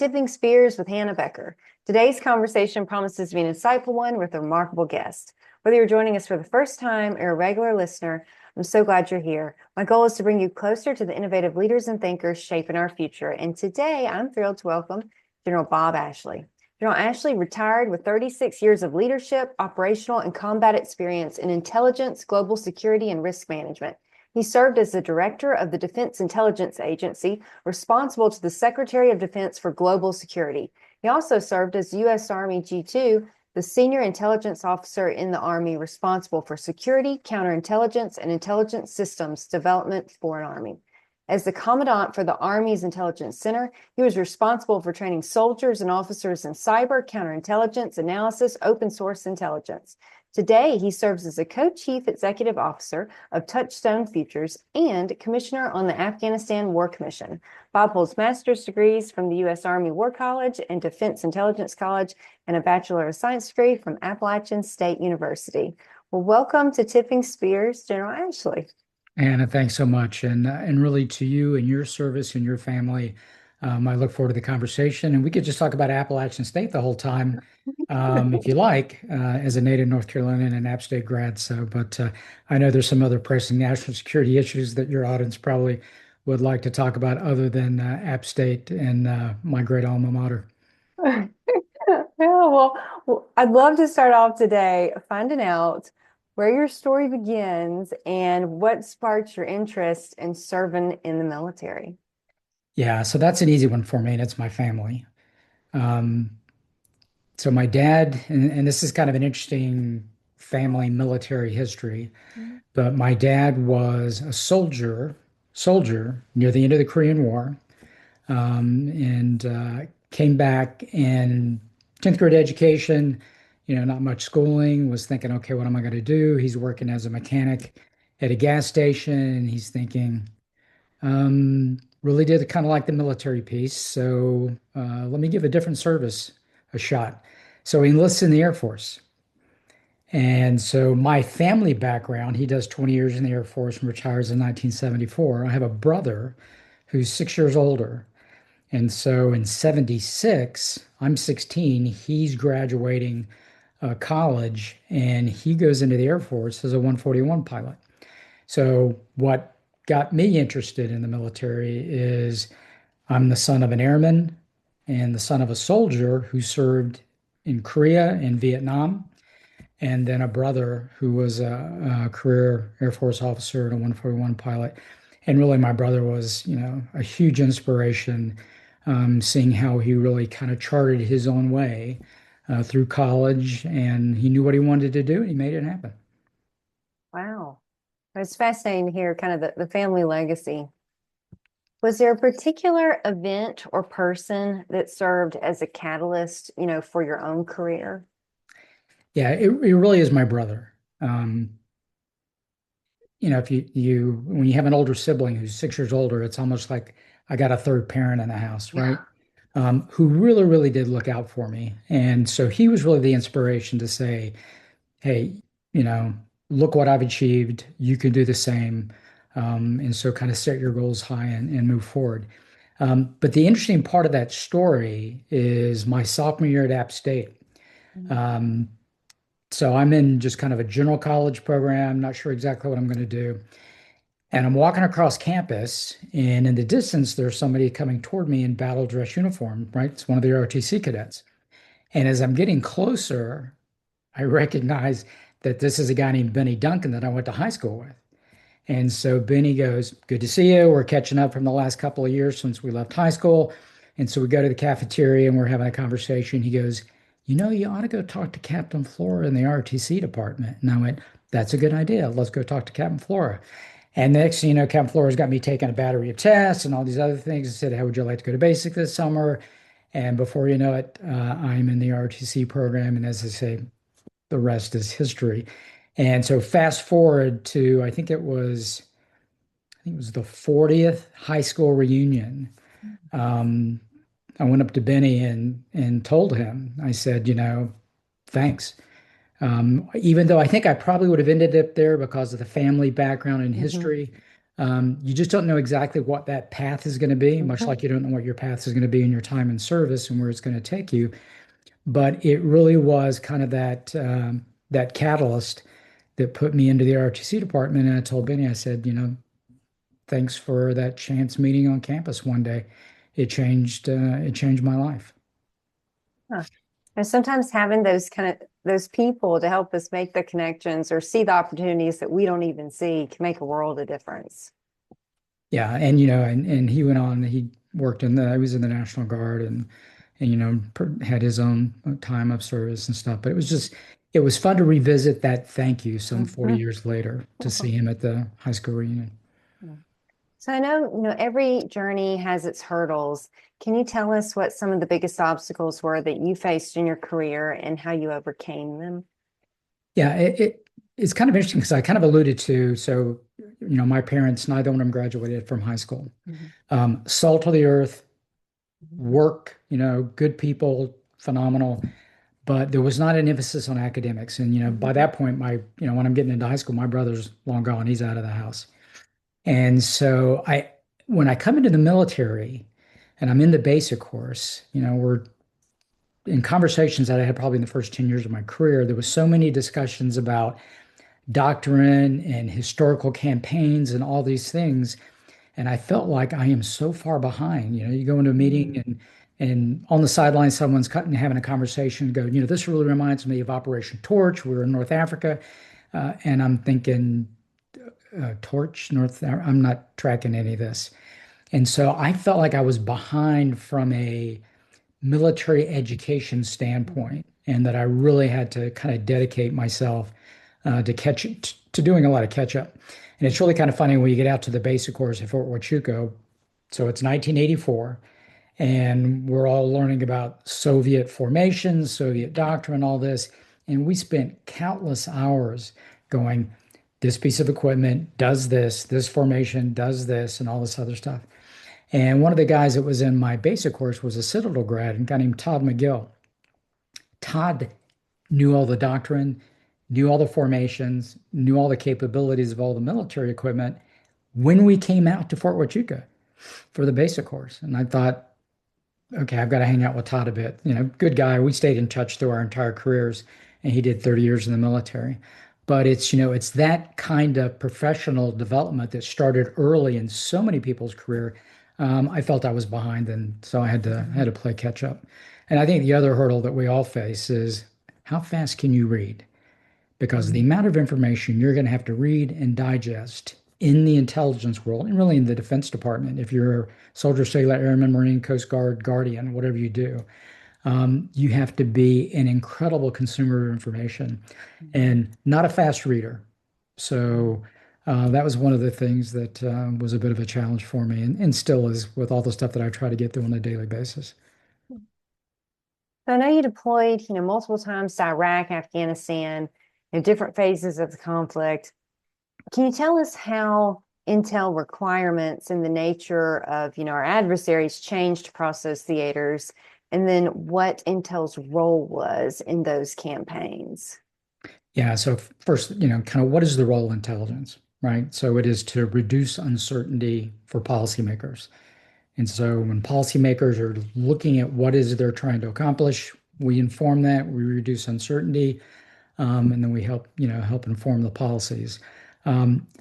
Tipping Spears with Hannah Becker. Today's conversation promises to be an insightful one with a remarkable guest. Whether you're joining us for the first time or a regular listener, I'm so glad you're here. My goal is to bring you closer to the innovative leaders and thinkers shaping our future. And today I'm thrilled to welcome General Bob Ashley. General Ashley retired with 36 years of leadership, operational, and combat experience in intelligence, global security, and risk management. He served as the director of the Defense Intelligence Agency, responsible to the Secretary of Defense for Global Security. He also served as U.S. Army G2, the senior intelligence officer in the Army responsible for security, counterintelligence, and intelligence systems development for an Army. As the commandant for the Army's Intelligence Center, he was responsible for training soldiers and officers in cyber, counterintelligence, analysis, open source intelligence. Today, he serves as a co-chief executive officer of Touchstone Futures and commissioner on the Afghanistan War Commission. Bob holds master's degrees from the U.S. Army War College and Defense Intelligence College and a Bachelor of Science degree from Appalachian State University. Well, welcome to Tipping Spears, General Ashley. Anna, thanks so much. And really to you and your service and your family, I look forward to the conversation. And we could just talk about Appalachian State the whole time, if you like, as a native North Carolinian and App State grad. But I know there's some other pressing national security issues that your audience probably would like to talk about other than App State and my great alma mater. Yeah, well, I'd love to start off today finding out where your story begins and what sparks your interest in serving in the military. Yeah, so that's an easy one for me, and it's my family. Um, so my dad, and this is kind of an interesting family military history, but my dad was a soldier near the end of the Korean War, and came back in 10th grade education, not much schooling, was thinking, okay, what am I going to do? He's working as a mechanic at a gas station, and he's thinking, really did kind of like the military piece. So let me give a different service a shot. So he enlists in the Air Force. And so my family background, he does 20 years in the Air Force and retires in 1974. I have a brother who's 6 years older. And so in 76, I'm 16, he's graduating college and he goes into the Air Force as a 141 pilot. So what got me interested in the military is I'm the son of an airman and the son of a soldier who served in Korea and Vietnam, and then a brother who was a career Air Force officer and a 141 pilot. And really, my brother was, a huge inspiration, seeing how he really kind of charted his own way through college, and he knew what he wanted to do, and he made it happen. Wow. It's fascinating to hear kind of the family legacy. Was there a particular event or person that served as a catalyst, for your own career? Yeah, it really is my brother. If when you have an older sibling who's 6 years older, it's almost like I got a third parent in the house, right? Who really, really did look out for me. And so he was really the inspiration to say, hey, look what I've achieved. You can do the same. And so kind of set your goals high and move forward. But the interesting part of that story is my sophomore year at App State. So I'm in just kind of a general college program, not sure exactly what I'm going to do. And I'm walking across campus, and in the distance, there's somebody coming toward me in battle dress uniform, right? It's one of the ROTC cadets. And as I'm getting closer, I recognize that this is a guy named Benny Duncan that I went to high school with. And so Benny goes, good to see you. We're catching up from the last couple of years since we left high school. And so we go to the cafeteria and we're having a conversation. He goes, you ought to go talk to Captain Flora in the ROTC department. And I went, that's a good idea. Let's go talk to Captain Flora. And next thing you know, Captain Flora's got me taking a battery of tests and all these other things. I said, how would you like to go to basic this summer? And before you know it, I'm in the ROTC program. And as I say, the rest is history. And so fast forward to, I think it was the 40th high school reunion. I went up to Benny and told him, I said, thanks. Even though I think I probably would have ended up there because of the family background and history, You just don't know exactly what that path is going to be, much Mhm. like you don't know what your path is going to be in your time in service and where it's going to take you. But it really was kind of that catalyst that put me into the ROTC department. And I told Benny, I said, thanks for that chance meeting on campus one day. It changed my life. Huh. And sometimes having those people to help us make the connections or see the opportunities that we don't even see can make a world of difference. Yeah, and and he went on. He worked he was in the National Guard and had his own time of service and stuff. But it was fun to revisit that thank you some 40 Mhm. years later to see him at the high school reunion. So I know, every journey has its hurdles. Can you tell us what some of the biggest obstacles were that you faced in your career and how you overcame them? Yeah, it's kind of interesting because I kind of alluded to, so, my parents, neither one of them graduated from high school. Mhm. Salt of the earth, work, good people, phenomenal, but there was not an emphasis on academics. And, by Mhm. that point, when I'm getting into high school, my brother's long gone, he's out of the house. And so when I come into the military and I'm in the basic course, we're in conversations that I had probably in the first 10 years of my career, there was so many discussions about doctrine and historical campaigns and all these things. And I felt like I am so far behind. You go into a meeting Mhm. and on the sideline, someone's cutting, having a conversation, go, this really reminds me of Operation Torch. We were in North Africa. And I'm thinking, Torch, I'm not tracking any of this. And so I felt like I was behind from a military education standpoint, and that I really had to kind of dedicate myself to doing a lot of catch up. And it's really kind of funny when you get out to the basic course at Fort Huachuca. So it's 1984, and we're all learning about Soviet formations, Soviet doctrine, all this. And we spent countless hours going, this piece of equipment does this, this formation does this, and all this other stuff. And one of the guys that was in my basic course was a Citadel grad, a guy named Todd McGill. Todd knew all the doctrine, knew all the formations, knew all the capabilities of all the military equipment when we came out to Fort Huachuca for the basic course. And I thought, okay, I've got to hang out with Todd a bit. Good guy. We stayed in touch through our entire careers, and he did 30 years in the military. But it's that kind of professional development that started early in so many people's career. I felt I was behind, and so I had to play catch up. And I think the other hurdle that we all face is how fast can you read? Because the amount of information you're going to have to read and digest in the intelligence world and really in the Defense Department, if you're a soldier, sailor, airman, Marine, Coast Guard, Guardian, whatever you do, you have to be an incredible consumer of information and not a fast reader. So that was one of the things that was a bit of a challenge for me and still is with all the stuff that I try to get through on a daily basis. So I know you deployed, multiple times to Iraq, Afghanistan, different phases of the conflict. Can you tell us how intel requirements and the nature of, our adversaries changed across those theaters, and then what intel's role was in those campaigns? Yeah, so first, kind of what is the role of intelligence, right? So it is to reduce uncertainty for policymakers. And so when policymakers are looking at what is they're trying to accomplish, we inform that, we reduce uncertainty, and then we help inform the policies.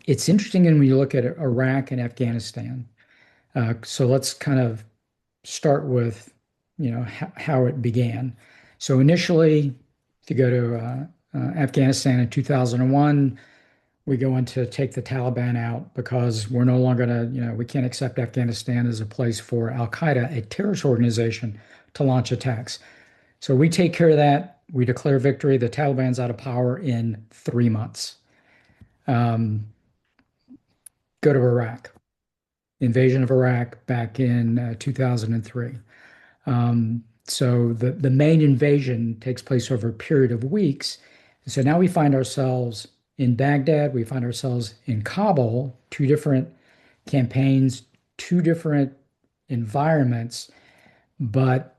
It's interesting when you look at Iraq and Afghanistan. So let's kind of start with, how it began. So initially, if you go to Afghanistan in 2001, we go in to take the Taliban out because we're no longer gonna, we can't accept Afghanistan as a place for Al Qaeda, a terrorist organization, to launch attacks. So we take care of that. We declare victory. The Taliban's out of power in 3 months. Um, Go to Iraq, invasion of Iraq back in 2003. So the main invasion takes place over a period of weeks. So now we find ourselves in Baghdad, we find ourselves in Kabul, two different campaigns, two different environments. But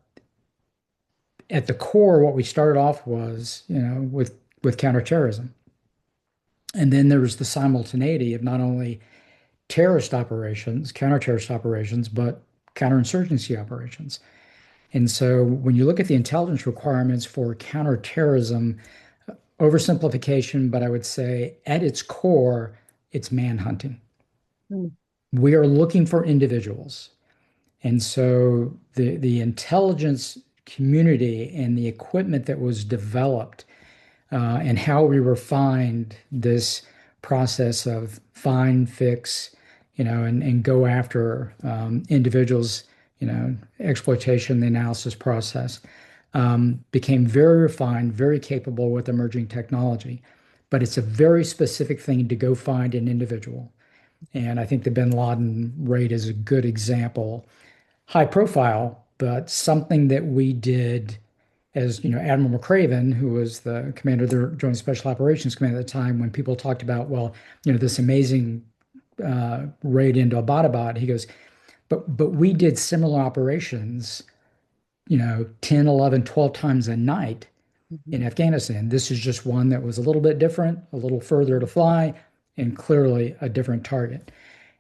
at the core, what we started off was, with counterterrorism. And then there was the simultaneity of not only terrorist operations, counter-terrorist operations, but counterinsurgency operations. And so when you look at the intelligence requirements for counterterrorism, oversimplification, but I would say at its core, it's manhunting. Mm. We are looking for individuals. And so the intelligence community and the equipment that was developed and how we refined this process of find, fix, and go after individuals, exploitation, the analysis process became very refined, very capable with emerging technology. But it's a very specific thing to go find an individual. And I think the bin Laden raid is a good example, high profile, but something that we did as, Admiral McCraven, who was the commander of the Joint Special Operations Command at the time, when people talked about, well, this amazing raid into Abbottabad, he goes, but we did similar operations, 10, 11, 12 times a night in Mhm. Afghanistan. This is just one that was a little bit different, a little further to fly, and clearly a different target.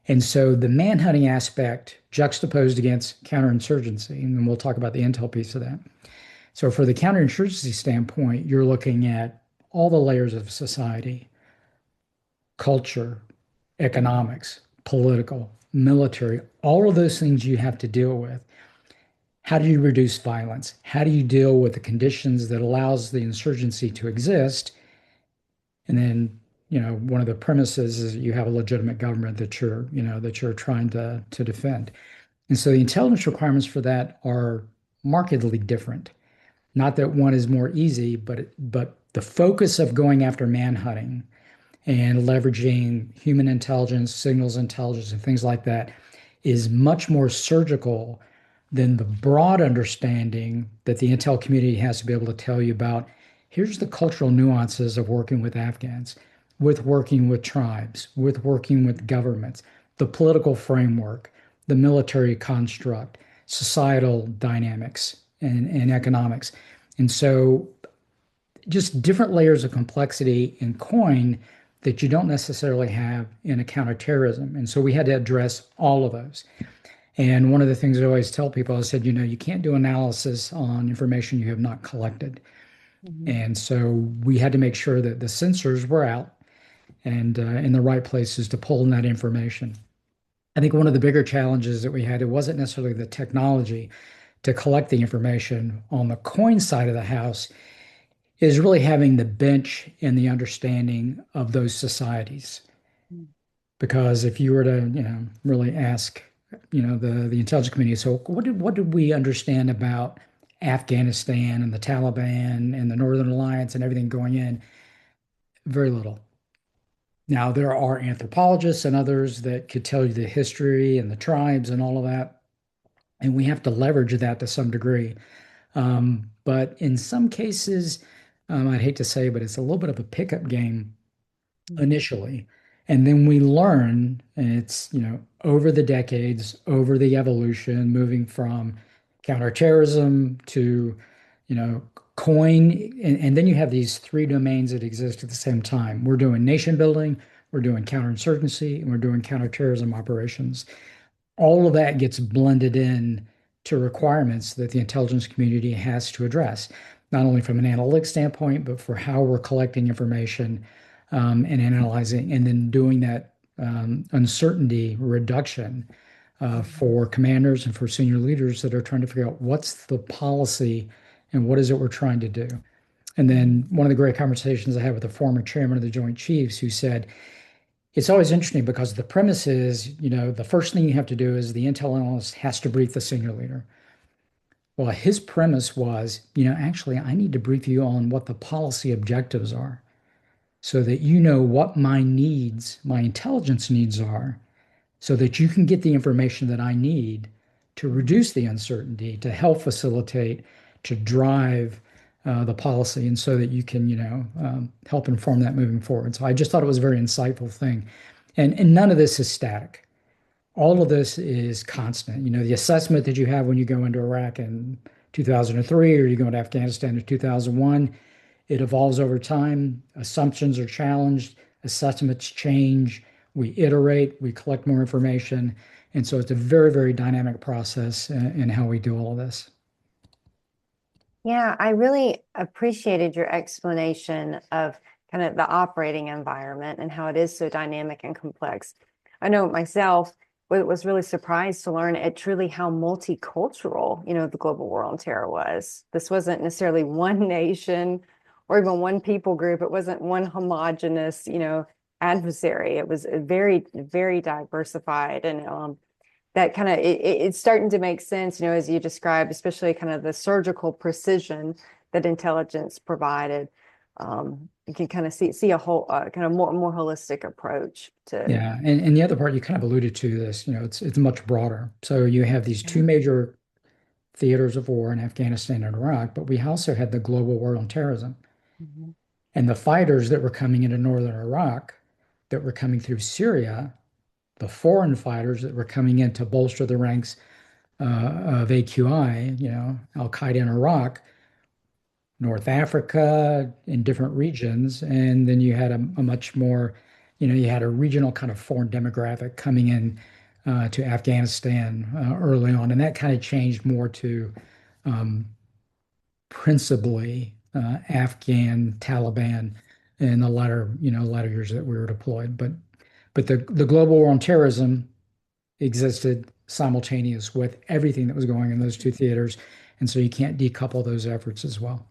And so the manhunting aspect juxtaposed against counterinsurgency, and we'll talk about the intel piece of that. So for the counterinsurgency standpoint, you're looking at all the layers of society, culture, economics, political, military, all of those things you have to deal with. How do you reduce violence? How do you deal with the conditions that allows the insurgency to exist? And then, one of the premises is that you have a legitimate government that you're trying to defend. And so the intelligence requirements for that are markedly different. Not that one is more easy, but the focus of going after manhunting and leveraging human intelligence, signals intelligence, and things like that is much more surgical than the broad understanding that the intel community has to be able to tell you about. Here's the cultural nuances of working with Afghans, with working with tribes, with working with governments, the political framework, the military construct, societal dynamics, and economics. And so just different layers of complexity in coin that you don't necessarily have in a counterterrorism. And so we had to address all of those. And one of the things I always tell people, I said, you can't do analysis on information you have not collected. Mhm. And so we had to make sure that the sensors were out and in the right places to pull in that information. I think one of the bigger challenges that we had, it wasn't necessarily the technology to collect the information on the coin side of the house, is really having the bench and the understanding of those societies. Mhm. Because if you were to, really ask, the intelligence community, so what did we understand about Afghanistan and the Taliban and the Northern Alliance and everything going in? Very little. Now, there are anthropologists and others that could tell you the history and the tribes and all of that, and we have to leverage that to some degree. But in some cases, I'd hate to say, but it's a little bit of a pickup game Mhm. initially. And then we learn, and it's, over the decades, over the evolution, moving from counterterrorism to, you know, coin. And then you have these three domains that exist at the same time. We're doing nation building, we're doing counterinsurgency, and we're doing counterterrorism operations. All of that gets blended in to requirements that the intelligence community has to address, not only from an analytics standpoint, but for how we're collecting information and analyzing, and then doing that uncertainty reduction for commanders and for senior leaders that are trying to figure out what's the policy and what is it we're trying to do. And then one of the great conversations I had with the former chairman of the Joint Chiefs who said, it's always interesting because the premise is, the first thing you have to do is the intel analyst has to brief the senior leader. Well, his premise was, actually, I need to brief you on what the policy objectives are so that you know what my needs, my intelligence needs are, so that you can get the information that I need to Mhm. reduce the uncertainty, to help facilitate, to drive the policy, and so that you can, help inform that moving forward. So I just thought it was a very insightful thing. And none of this is static. All of this is constant. The assessment that you have when you go into Iraq in 2003 or you go into Afghanistan in 2001, it evolves over time. Assumptions are challenged, assessments change. we iterate, we collect more information. And so it's a very, very dynamic process in how we do all of this. Yeah, I really appreciated your explanation of kind of the operating environment and how it is so dynamic and complex. I know myself was really surprised to learn at truly how multicultural, the global war on terror was. This wasn't necessarily one nation or even one people group. It wasn't one homogenous, adversary. It was very, very diversified and that kind of it's starting to make sense, as you described, especially kind of the surgical precision that intelligence provided. You can kind of see a whole kind of more holistic approach to. Yeah, and the other part you kind of alluded to this, it's much broader. So you have these two major theaters of war in Afghanistan and Iraq, but we also had the global war on terrorism. Mhm. And the fighters that were coming into northern Iraq, that were coming through Syria, the foreign fighters that were coming in to bolster the ranks of AQI, Al Qaeda in Iraq, North Africa, in different regions. And then you had a much more, you had a regional kind of foreign demographic coming in to Afghanistan early on. And that kind of changed more to um, principally Afghan Taliban in the latter years that we were deployed. But the global war on terrorism existed simultaneous with everything that was going in those two theaters. And so you can't decouple those efforts as well.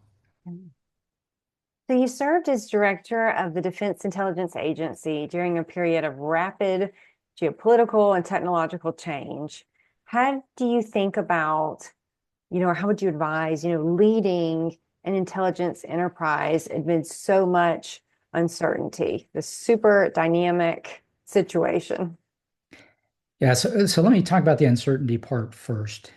So you served as director of the Defense Intelligence Agency during a period of rapid geopolitical and technological change. How do you think about, or how would you advise, leading an intelligence enterprise amid so much uncertainty, the super dynamic situation? Yeah, so let me talk about the uncertainty part first.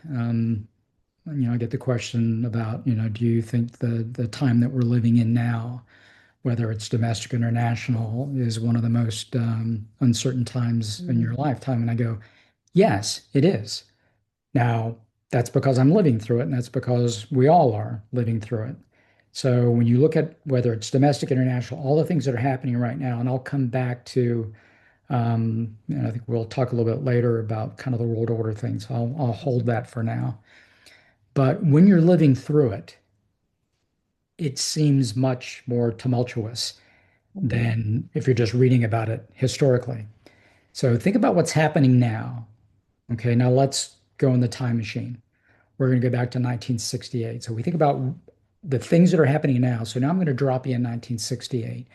I get the question about, do you think the time that we're living in now, whether it's domestic or international, is one of the most uncertain times in your lifetime? And I go, yes, it is. Now, that's because I'm living through it, and that's because we all are living through it. So when you look at whether it's domestic, international, all the things that are happening right now, and I'll come back to, and I think we'll talk a little bit later about kind of the world order things. I'll hold that for now. But when you're living through it, it seems much more tumultuous Mhm. than if you're just reading about it historically. So think about what's happening now. Okay, now let's go in the time machine. We're going to go back to 1968. So we think about the things that are happening now. So now I'm going to drop you in 1968.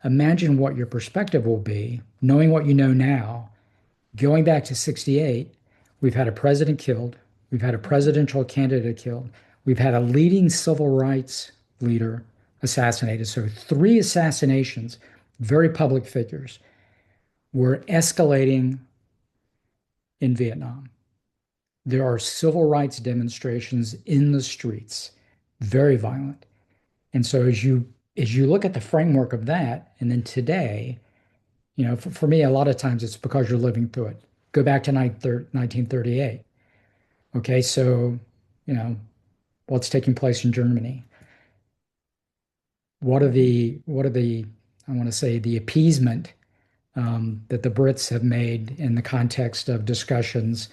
Imagine what your perspective will be, knowing what you know now, going back to 68. We've had a president killed. We've had a presidential candidate killed. We've had a leading civil rights leader assassinated. So three assassinations, very public figures. We're escalating in Vietnam. There are civil rights demonstrations in the streets, very violent. And so as you look at the framework of that, and then today, for me, a lot of times it's because you're living through it. Go back to 1938. Okay, so you know what's taking place in Germany. What are the I want to say the appeasement that the Brits have made in the context of discussions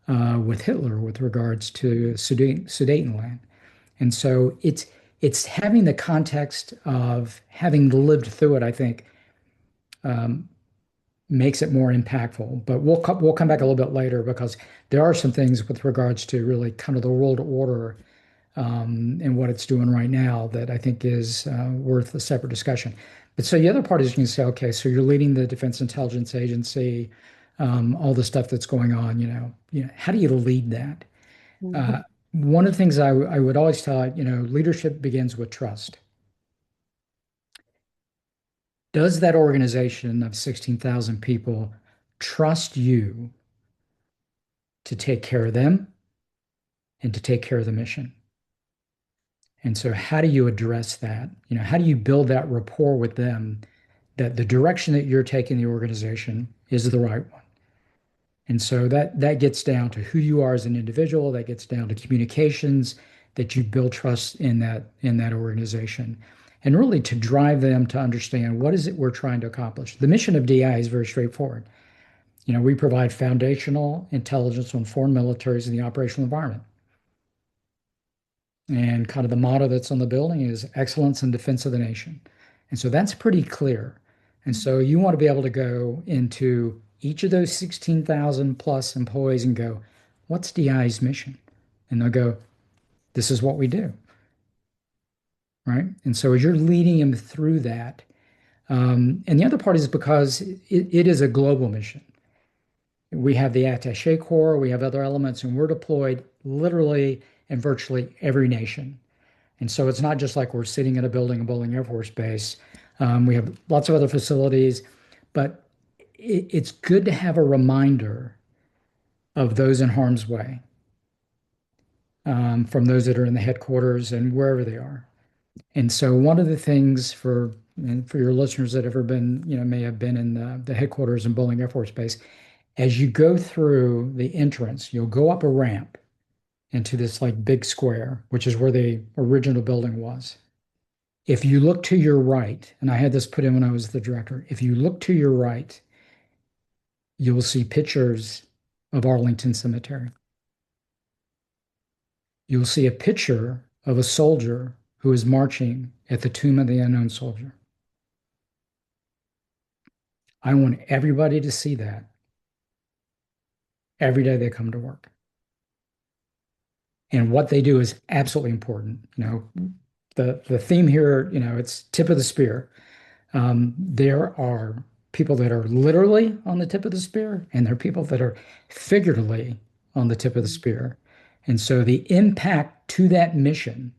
with Hitler with regards to Sudetenland. And so it's having the context of having lived through it, I think, um, makes it more impactful. But we'll come back a little bit later because there are some things with regards to really kind of the world order and what it's doing right now that I think is worth a separate discussion. But so the other part is you can say, okay, so you're leading the Defense Intelligence Agency, all the stuff that's going on, how do you lead that? Mhm. Uh, One of the things I would always tell, leadership begins with trust. Does that organization of 16,000 people trust you to take care of them and to take care of the mission? And so, how do you address that? How do you build that rapport with them that the direction that you're taking the organization is the right one? And so that gets down to who you are as an individual. That gets down to communications that you build trust in that organization. and really to drive them to understand what is it we're trying to accomplish. The mission of DI is very straightforward. We provide foundational intelligence on foreign militaries in the operational environment. And kind of the motto that's on the building is excellence in defense of the nation. And so that's pretty clear. And so you want to be able to go into each of those 16,000 plus employees and go, what's DI's mission? And they'll go, this is what we do. Right. And so as you're leading them through that, and the other part is because it is a global mission. We have the attaché corps, we have other elements, and we're deployed literally in virtually every nation. And so it's not just like we're sitting in a building, a Bowling Air Force Base. We have lots of other facilities, but it's good to have a reminder of those in harm's way, from those that are in the headquarters and wherever they are. And so one of the things and for your listeners that have ever been, may have been in the headquarters in Bowling Air Force Base, as you go through the entrance, you'll go up a ramp into this like big square, which is where the original building was. If you look to your right, and I had this put in when I was the director, if you look to your right, you will see pictures of Arlington Cemetery. You'll see a picture of a soldier who is marching at the Tomb of the Unknown Soldier. I want everybody to see that every day they come to work. And what they do is absolutely important. The theme here, it's tip of the spear. There are people that are literally on the tip of the spear, and there are people that are figuratively on the tip of the spear. And so the impact to that mission,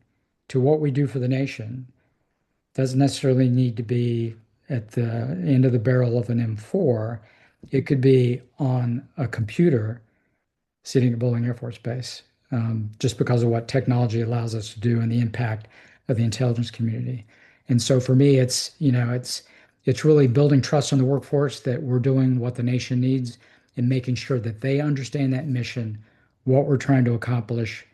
to what we do for the nation, doesn't necessarily need to be at the end of the barrel of an M4. It could be on a computer sitting at Bowling Air Force Base, just because of what technology allows us to do and the impact of the intelligence community. And so for me, it's really building trust in the workforce that we're doing what the nation needs and making sure that they understand that mission, what we're trying to accomplish,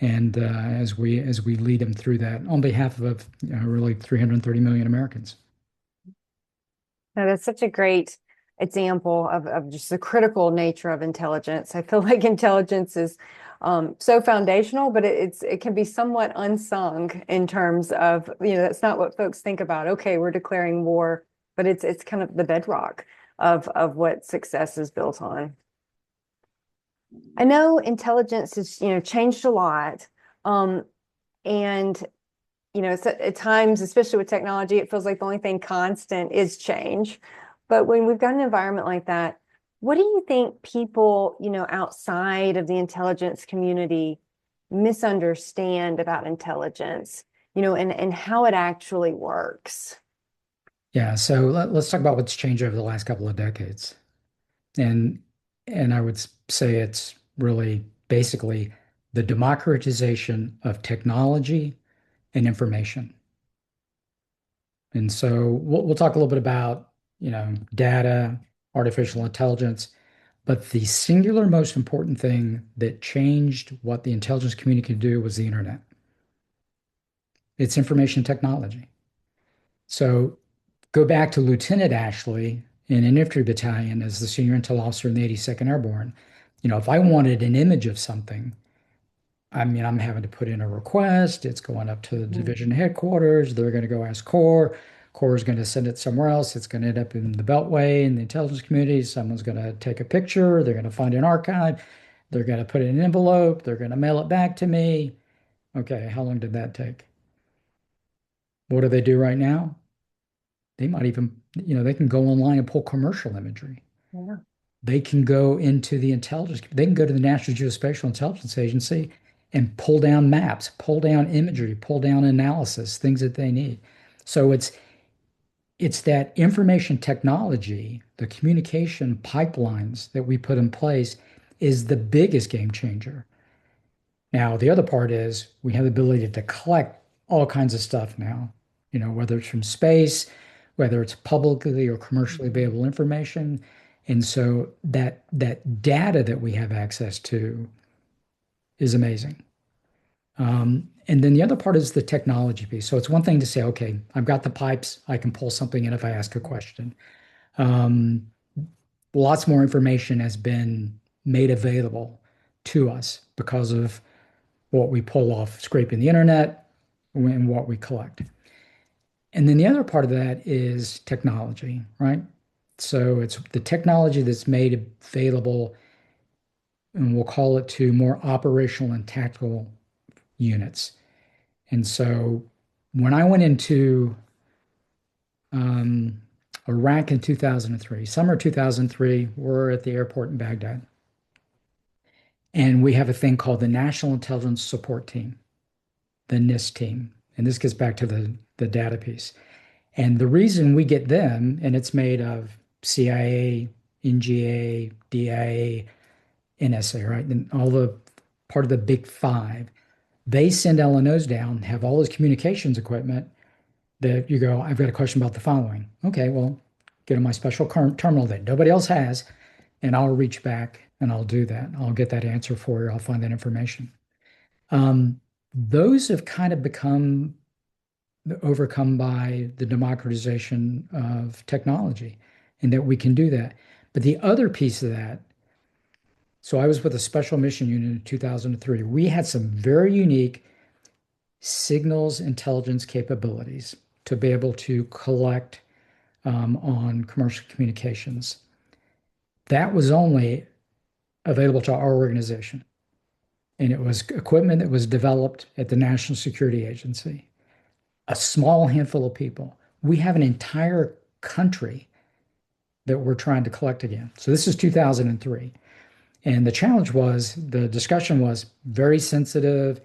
and as we lead them through that on behalf of really 330 million Americans. Now, that's such a great example of just the critical nature of intelligence. I feel like intelligence is so foundational, but it can be somewhat unsung in terms of, that's not what folks think about. Okay, we're declaring war, but it's kind of the bedrock of what success is built on. I know intelligence has, changed a lot. And at times, especially with technology, it feels like the only thing constant is change. But when we've got an environment like that, what do you think people, outside of the intelligence community misunderstand about intelligence, and how it actually works? Yeah, so let's talk about what's changed over the last couple of decades. And I would say it's really basically the democratization of technology and information. And so we'll talk a little bit about, data, artificial intelligence, but the singular most important thing that changed what the intelligence community could do was the internet. It's information technology. So go back to Lieutenant Ashley in an infantry battalion as the senior intel officer in the 82nd Airborne. If I wanted an image of something, I'm having to put in a request. It's going up to the division headquarters. They're going to go ask Corps. Corps is going to send it somewhere else. It's going to end up in the Beltway in the intelligence community. Someone's going to take a picture. They're going to find an archive. They're going to put it in an envelope. They're going to mail it back to me. Okay, how long did that take? What do they do right now? They might even, they can go online and pull commercial imagery. Yeah. They can go into the intelligence, they can go to the National Geospatial Intelligence Agency and pull down maps, pull down imagery, pull down analysis, things that they need. So it's that information technology, the communication pipelines that we put in place is the biggest game changer. Now, the other part is we have the ability to collect all kinds of stuff now, whether it's from space, whether it's publicly or commercially available information. And so that data that we have access to is amazing. And then the other part is the technology piece. So it's one thing to say, okay, I've got the pipes, I can pull something in if I ask a question. Um, Lots more information has been made available to us because of what we pull off scraping the internet and what we collect. And then the other part of that is technology, right? So it's the technology that's made available, and we'll call it to more operational and tactical units. And so when I went into um, Iraq in 2003, summer 2003, we're at the airport in Baghdad. And we have a thing called the National Intelligence Support Team, the NIST team. And this gets back to the data piece. And the reason we get them, and it's made of CIA, NGA, DIA, NSA, right? And all the part of the big five, they send LNOs down, have all this communications equipment that you go, I've got a question about the following. Okay, well, get on my special terminal that nobody else has, and I'll reach back and I'll do that. I'll get that answer for you. I'll find that information. Those have kind of become overcome by the democratization of technology and that we can do that. But the other piece of that, so I was with a special mission unit in 2003. We had some very unique signals intelligence capabilities to be able to collect on commercial communications. That was only available to our organization. And it was equipment that was developed at the National Security Agency. A small handful of people. We have an entire country that we're trying to collect again. So this is 2003. And the challenge was, the discussion was very sensitive.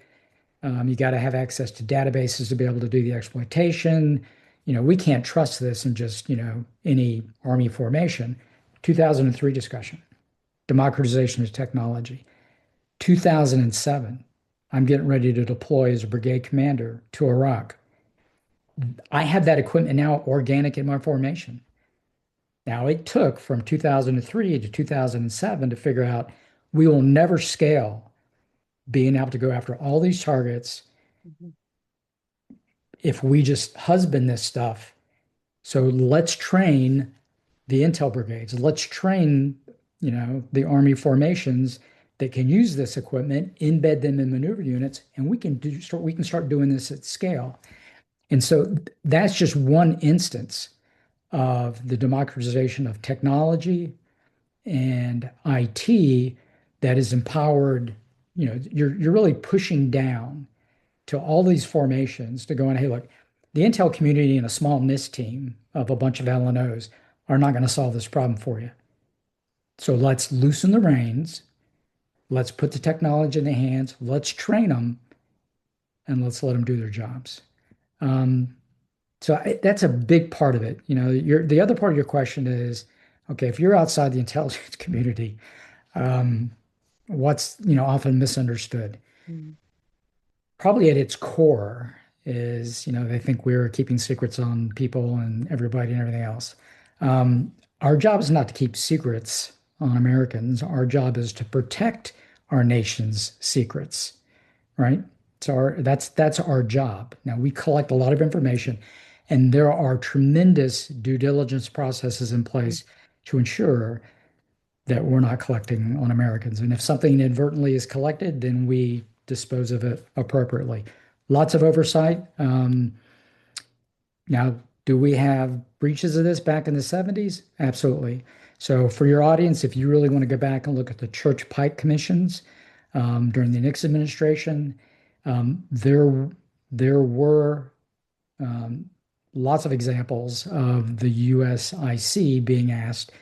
You got to have access to databases to be able to do the exploitation. We can't trust this in just, any army formation. 2003 discussion, democratization of technology. 2007, I'm getting ready to deploy as a brigade commander to Iraq. I have that equipment now organic in my formation. Now, it took from 2003 to 2007 to figure out we will never scale being able to go after all these targets Mhm. if we just husband this stuff. So let's train the intel brigades. Let's train, the army formations that can use this equipment, embed them in maneuver units, and we can start doing this at scale. And so that's just one instance of the democratization of technology and IT that is empowered. You're really pushing down to all these formations to go in, hey, look, the Intel community and a small NIST team of a bunch of LNOs are not going to solve this problem for you. So let's loosen the reins. Let's put the technology in their hands. Let's train them and let's let them do their jobs. Um, that's a big part of it. The other part of your question is, okay, if you're outside the intelligence community, um, what's, often misunderstood? Mhm. Probably at its core is, they think we're keeping secrets on people and everybody and everything else. Our job is not to keep secrets on Americans. Our job is to protect our nation's secrets, right? So that's our job. Now we collect a lot of information, and there are tremendous due diligence processes in place to ensure that we're not collecting on Americans. And if something inadvertently is collected, then we dispose of it appropriately. Lots of oversight. Now, do we have breaches of this back in the 70s? Absolutely. So for your audience, if you really want to go back and look at the church pipe commissions during the Nixon administration, there were um, lots of examples of the USIC being asked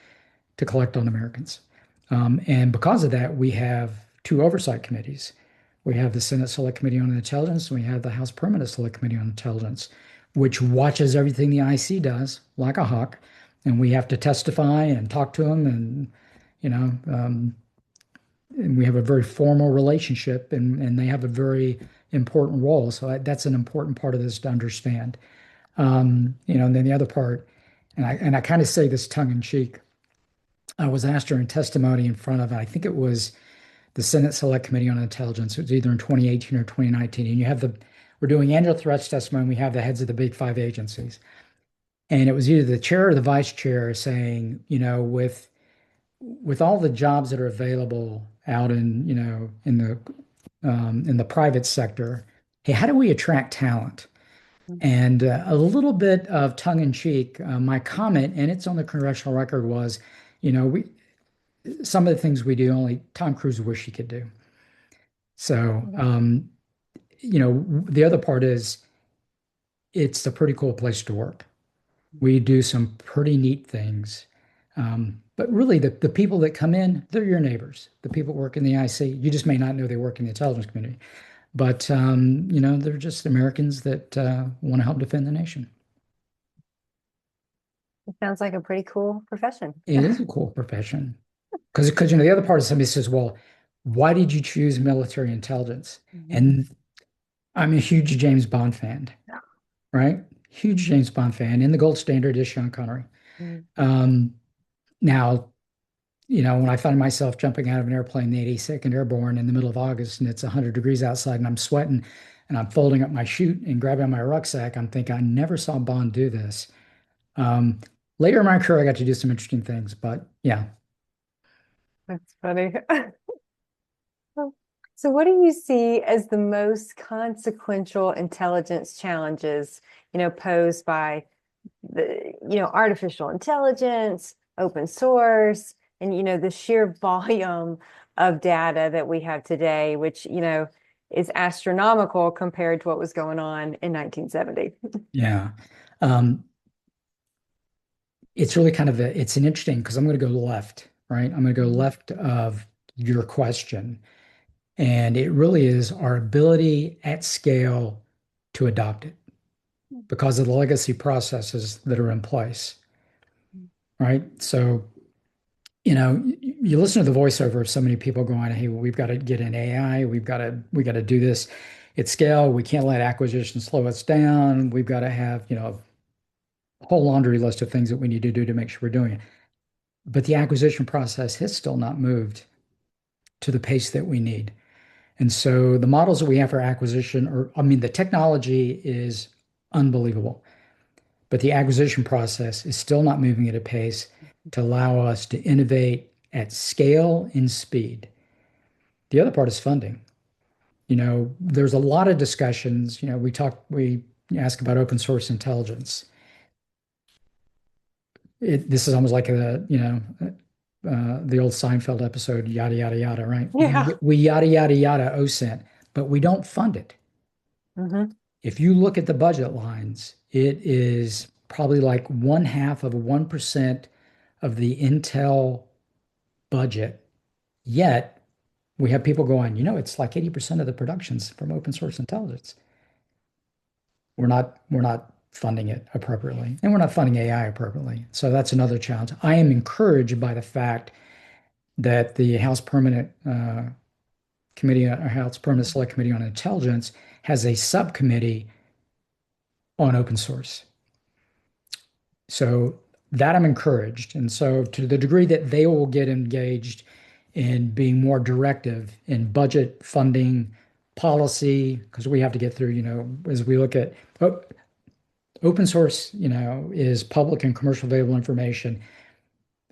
to collect on Americans. And because of that, we have two oversight committees. We have the Senate Select Committee on Intelligence, and we have the House Permanent Select Committee on Intelligence, which watches everything the IC does like a hawk. And we have to testify and talk to them, and you know, um, and we have a very formal relationship, and they have a very important role. So that's an important part of this to understand. And then the other part, and I kind of say this tongue in cheek. I was asked during testimony in front of, I think it was the Senate Select Committee on Intelligence. It was either in 2018 or 2019. And we're doing annual threats testimony. We have the heads of the big five agencies. And it was either the chair or the vice chair saying, with all the jobs that are available out in the private sector, hey, how do we attract talent? And a little bit of tongue in cheek, my comment, and it's on the congressional record, was, we some of the things we do only Tom Cruise wish he could do. So, the other part is it's a pretty cool place to work. We do some pretty neat things. But really, the people that come in, they're your neighbors. The people who work in the IC, you just may not know they work in the intelligence community. But, they're just Americans that want to help defend the nation. It sounds like a pretty cool profession. It is a cool profession. Because, the other part is somebody says, well, why did you choose military intelligence? And I'm a huge James Bond fan, right? Huge James Bond fan. And the gold standard is Sean Connery. Now, when I find myself jumping out of an airplane, the 82nd Airborne in the middle of August, and it's 100 degrees outside, and I'm sweating, and I'm folding up my chute and grabbing my rucksack, I'm thinking, I never saw Bond do this. Later in my career, I got to do some interesting things, but yeah. That's funny. So what do you see as the most consequential intelligence challenges, posed by artificial intelligence, open source, and, the sheer volume of data that we have today, which, is astronomical compared to what was going on in 1970. Yeah. It's really it's an interesting, because I'm going to go left, right? I'm going to go left of your question. And it really is our ability at scale to adopt it because of the legacy processes that are in place, right? So, you listen to the voiceover of so many people going, hey, well, we've got to get in AI. We got to do this at scale. We can't let acquisition slow us down. We've got to have, a whole laundry list of things that we need to do to make sure we're doing it. But the acquisition process has still not moved to the pace that we need. And so the models that we have for acquisition the technology is unbelievable, but the acquisition process is still not moving at a pace to allow us to innovate at scale and speed. The other part is funding. There's a lot of discussions. We ask about open source intelligence. This is almost like the old Seinfeld episode, yada, yada, yada, right? Yeah. We yada, yada, yada, OSINT, but we don't fund it. If you look at the budget lines, it is probably like 0.5% of the Intel budget. Yet we have people going, it's like 80% of the productions from open source intelligence. We're not funding it appropriately, and we're not funding AI appropriately. So that's another challenge. I am encouraged by the fact that the House Permanent Select Committee on Intelligence has a subcommittee on open source. So that I'm encouraged. And so to the degree that they will get engaged in being more directive in budget funding policy, because we have to get through, as we look at open source, is public and commercial available information.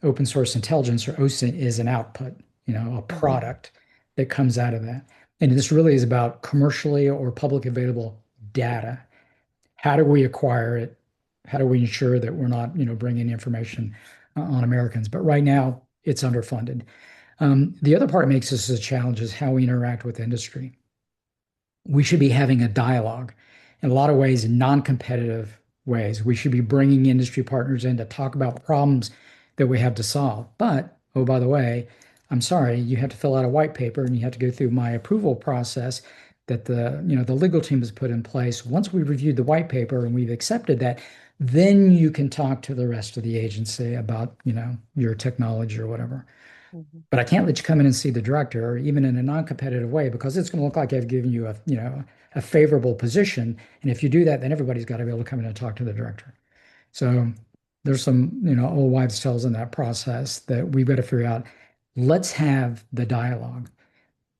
Open source intelligence, or OSINT, is an output, a product that comes out of that. And this really is about commercially or public available data. How do we acquire it? How do we ensure that we're not, bringing information on Americans? But right now, it's underfunded. The other part that makes this a challenge is how we interact with industry. We should be having a dialogue in a lot of ways, in non-competitive ways. We should be bringing industry partners in to talk about problems that we have to solve. But, oh, by the way, I'm sorry, you have to fill out a white paper and you have to go through my approval process that the legal team has put in place. Once we've reviewed the white paper and we've accepted that, then you can talk to the rest of the agency about, your technology or whatever. But I can't let you come in and see the director, or even in a non-competitive way, because it's going to look like I've given you a favorable position. And if you do that, then everybody's got to be able to come in and talk to the director. So there's some, old wives' tales in that process that we've got to figure out. Let's have the dialogue.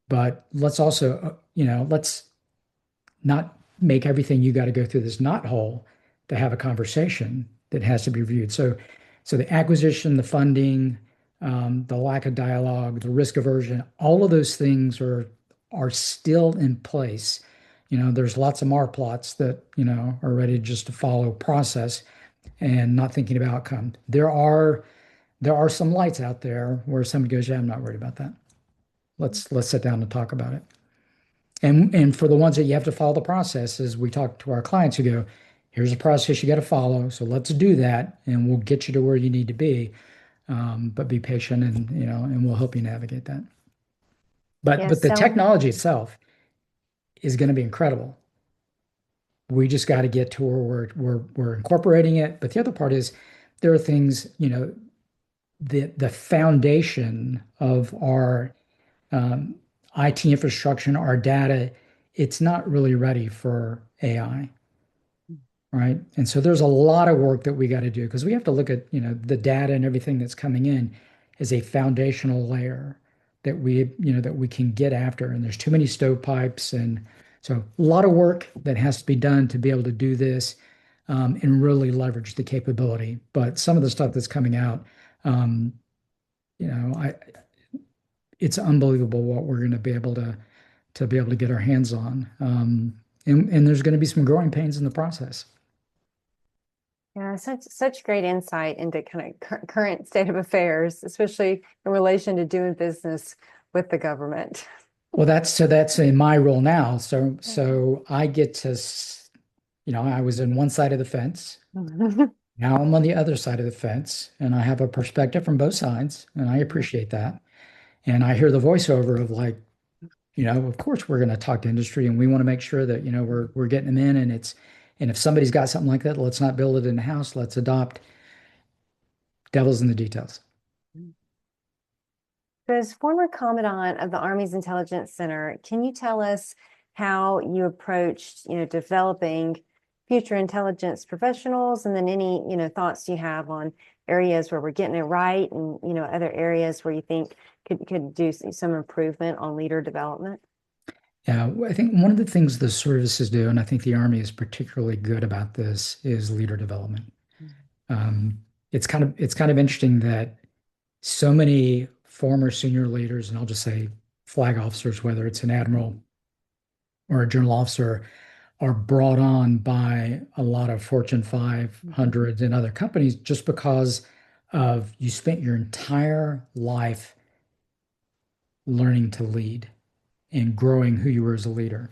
but let's also, let's not make everything you got to go through this knothole to have a conversation that has to be reviewed. So the acquisition, the funding, the lack of dialogue, the risk aversion, all of those things are still in place. There's lots of plots that, are ready just to follow process and not thinking about outcome. There are some lights out there where somebody goes, yeah, I'm not worried about that. Let's sit down and talk about it. And for the ones that you have to follow the process, as we talk to our clients who go, here's a process you got to follow. So let's do that, and we'll get you to where you need to be. But be patient, and we'll help you navigate that. But Yeah, but the so technology itself is going to be incredible. We just got to get to where we're incorporating it. But the other part is there are things, the foundation of our um, IT infrastructure, our data, it's not really ready for AI, right? And so there's a lot of work that we got to do because we have to look at, the data and everything that's coming in as a foundational layer that we can get after. And there's too many stovepipes. And so a lot of work that has to be done to be able to do this and really leverage the capability. But some of the stuff that's coming out, um, it's unbelievable what we're going to be able to get our hands on. And there's going to be some growing pains in the process. yeah, such great insight into kind of current state of affairs, especially in relation to doing business with the government. Well, that's in my role now. So I get to, I was in one side of the fence. Now I'm on the other side of the fence, and I have a perspective from both sides, and I appreciate that. And I hear the voiceover of like, of course we're going to talk to industry, and we want to make sure that, we're getting them in, and if somebody's got something like that, let's not build it in the house. Let's adopt. Devil's in the details. As former commandant of the Army's Intelligence Center, can you tell us how you approached, developing future intelligence professionals, and then any, thoughts you have on areas where we're getting it right, and other areas where you think could do some improvement on leader development? Yeah, I think one of the things the services do, and I think the Army is particularly good about this, is leader development. It's kind of interesting that so many former senior leaders, and I'll just say flag officers, whether it's an admiral or a general officer, are brought on by a lot of Fortune 500 and other companies just because of you spent your entire life learning to lead and growing who you were as a leader.